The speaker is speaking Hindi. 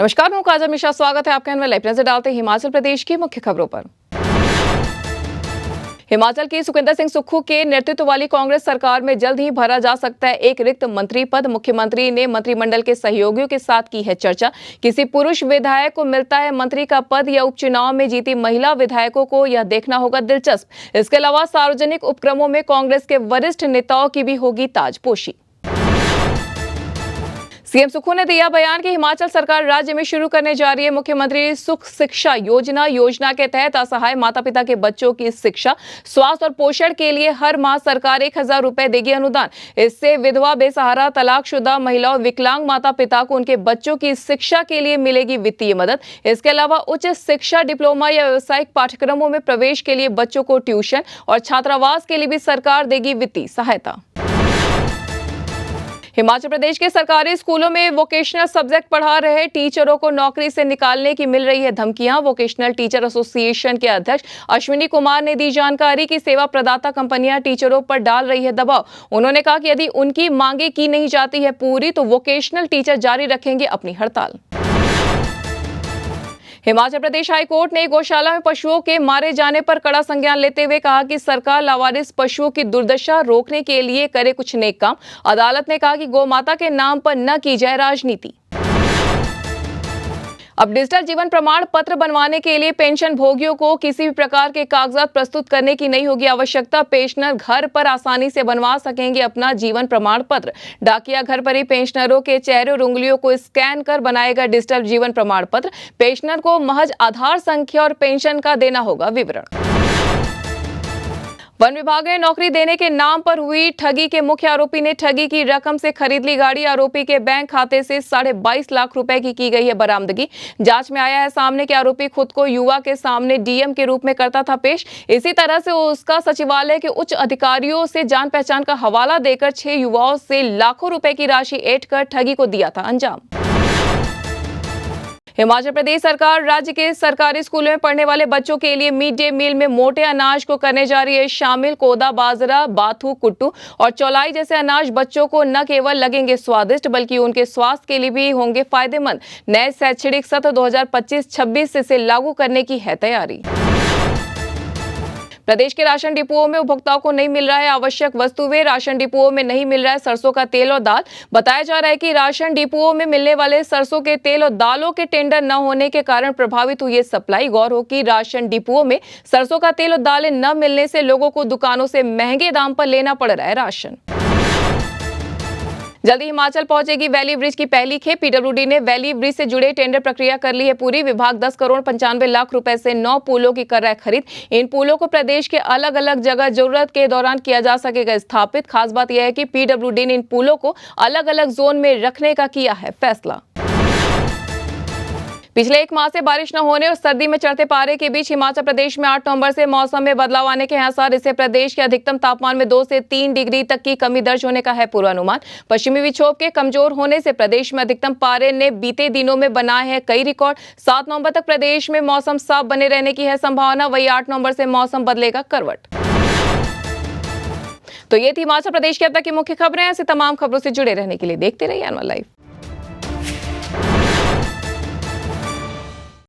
नमस्कार, मैं काजल मिश्रा। स्वागत है आपका। लाइव नजर डालते हैं हिमाचल प्रदेश की मुख्य खबरों पर। हिमाचल की सुखविंदर सिंह सुक्खू के नेतृत्व वाली कांग्रेस सरकार में जल्द ही भरा जा सकता है एक रिक्त मंत्री पद। मुख्यमंत्री ने मंत्रिमंडल के सहयोगियों के साथ की है चर्चा। किसी पुरुष विधायक को मिलता है मंत्री का पद या उपचुनाव में जीती महिला विधायकों को यह देखना होगा दिलचस्प। इसके अलावा सार्वजनिक उपक्रमों में कांग्रेस के वरिष्ठ नेताओं की भी होगी ताजपोशी। सीएम सुक्खू ने दिया बयान कि हिमाचल सरकार राज्य में शुरू करने जा रही है मुख्यमंत्री सुख शिक्षा योजना के तहत असहाय माता पिता के बच्चों की शिक्षा, स्वास्थ्य और पोषण के लिए हर माह सरकार 1000 रुपए देगी अनुदान। इससे विधवा, बेसहारा, तलाकशुदा महिला और विकलांग माता पिता को उनके बच्चों की शिक्षा के लिए मिलेगी वित्तीय मदद। इसके अलावा उच्च शिक्षा, डिप्लोमा या व्यावसायिक पाठ्यक्रमों में प्रवेश के लिए बच्चों को ट्यूशन और छात्रावास के लिए भी सरकार देगी वित्तीय सहायता। हिमाचल प्रदेश के सरकारी स्कूलों में वोकेशनल सब्जेक्ट पढ़ा रहे टीचरों को नौकरी से निकालने की मिल रही है धमकियां। वोकेशनल टीचर एसोसिएशन के अध्यक्ष अश्विनी कुमार ने दी जानकारी कि सेवा प्रदाता कंपनियां टीचरों पर डाल रही है दबाव। उन्होंने कहा कि यदि उनकी मांगे की नहीं जाती है पूरी तो वोकेशनल टीचर जारी रखेंगे अपनी हड़ताल। हिमाचल प्रदेश हाईकोर्ट ने गौशाला में पशुओं के मारे जाने पर कड़ा संज्ञान लेते हुए कहा कि सरकार लावारिस पशुओं की दुर्दशा रोकने के लिए करे कुछ नेक काम। अदालत ने कहा कि गौमाता के नाम पर न की जाए राजनीति। अब डिजिटल जीवन प्रमाण पत्र बनवाने के लिए पेंशन भोगियों को किसी भी प्रकार के कागजात प्रस्तुत करने की नहीं होगी आवश्यकता। पेंशनर घर पर आसानी से बनवा सकेंगे अपना जीवन प्रमाण पत्र। डाकिया घर पर ही पेंशनरों के चेहरे और उंगलियों को स्कैन कर बनाएगा डिजिटल जीवन प्रमाण पत्र। पेंशनर को महज आधार संख्या और पेंशन का देना होगा विवरण। वन विभाग ने नौकरी देने के नाम पर हुई ठगी के मुख्य आरोपी ने ठगी की रकम से खरीद ली गाड़ी। आरोपी के बैंक खाते से 22.5 लाख रुपए की गई है बरामदगी। जांच में आया है सामने कि आरोपी खुद को युवा के सामने डीएम के रूप में करता था पेश। इसी तरह से उसका सचिवालय के उच्च अधिकारियों से जान पहचान का हवाला देकर 6 युवाओं से लाखों रुपए की राशि ऐंठ कर ठगी को दिया था अंजाम। हिमाचल प्रदेश सरकार राज्य के सरकारी स्कूलों में पढ़ने वाले बच्चों के लिए मिड डे मील में मोटे अनाज को करने जा रही है शामिल। कोदा, बाजरा, बाथू, कुट्टू और चौलाई जैसे अनाज बच्चों को न केवल लगेंगे स्वादिष्ट बल्कि उनके स्वास्थ्य के लिए भी होंगे फायदेमंद। नए शैक्षणिक सत्र 2025-26 से लागू करने की है तैयारी। प्रदेश के राशन डिपुओं में उपभोक्ताओं को नहीं मिल रहा है आवश्यक वस्तुएं। राशन डिपुओं में नहीं मिल रहा है सरसों का तेल और दाल। बताया जा रहा है कि राशन डिपुओं में मिलने वाले सरसों के तेल और दालों के टेंडर न होने के कारण प्रभावित हुई है सप्लाई। गौर हो कि राशन डिपुओं में सरसों का तेल और दालें न मिलने से लोगों को दुकानों से महंगे दाम पर लेना पड़ रहा है राशन। जल्दी हिमाचल पहुंचेगी वैली ब्रिज की पहली खेप। पीडब्ल्यूडी ने वैली ब्रिज से जुड़े टेंडर प्रक्रिया कर ली है पूरी। विभाग 10 करोड़ 95 लाख रुपए से 9 पुलों की कर रहा है खरीद। इन पुलों को प्रदेश के अलग अलग जगह जरूरत के दौरान किया जा सकेगा स्थापित। खास बात यह है कि पीडब्ल्यूडी ने इन पुलों को अलग अलग जोन में रखने का किया है फैसला। पिछले 1 माह से बारिश न होने और सर्दी में चढ़ते पारे के बीच हिमाचल प्रदेश में 8 नवंबर से मौसम में बदलाव आने के आसार। इससे प्रदेश के अधिकतम तापमान में 2 से 3 डिग्री तक की कमी दर्ज होने का है पूर्वानुमान। पश्चिमी विक्षोभ के कमजोर होने से प्रदेश में अधिकतम पारे ने बीते दिनों में बनाए हैं कई रिकॉर्ड। 7 नवंबर तक प्रदेश में मौसम साफ बने रहने की है संभावना। वही 8 नवंबर से मौसम बदलेगा करवट। तो ये थी हिमाचल प्रदेश की अब तक की मुख्य खबरें। ऐसी तमाम खबरों से जुड़े रहने के लिए देखते रहिए एनवन लाइव।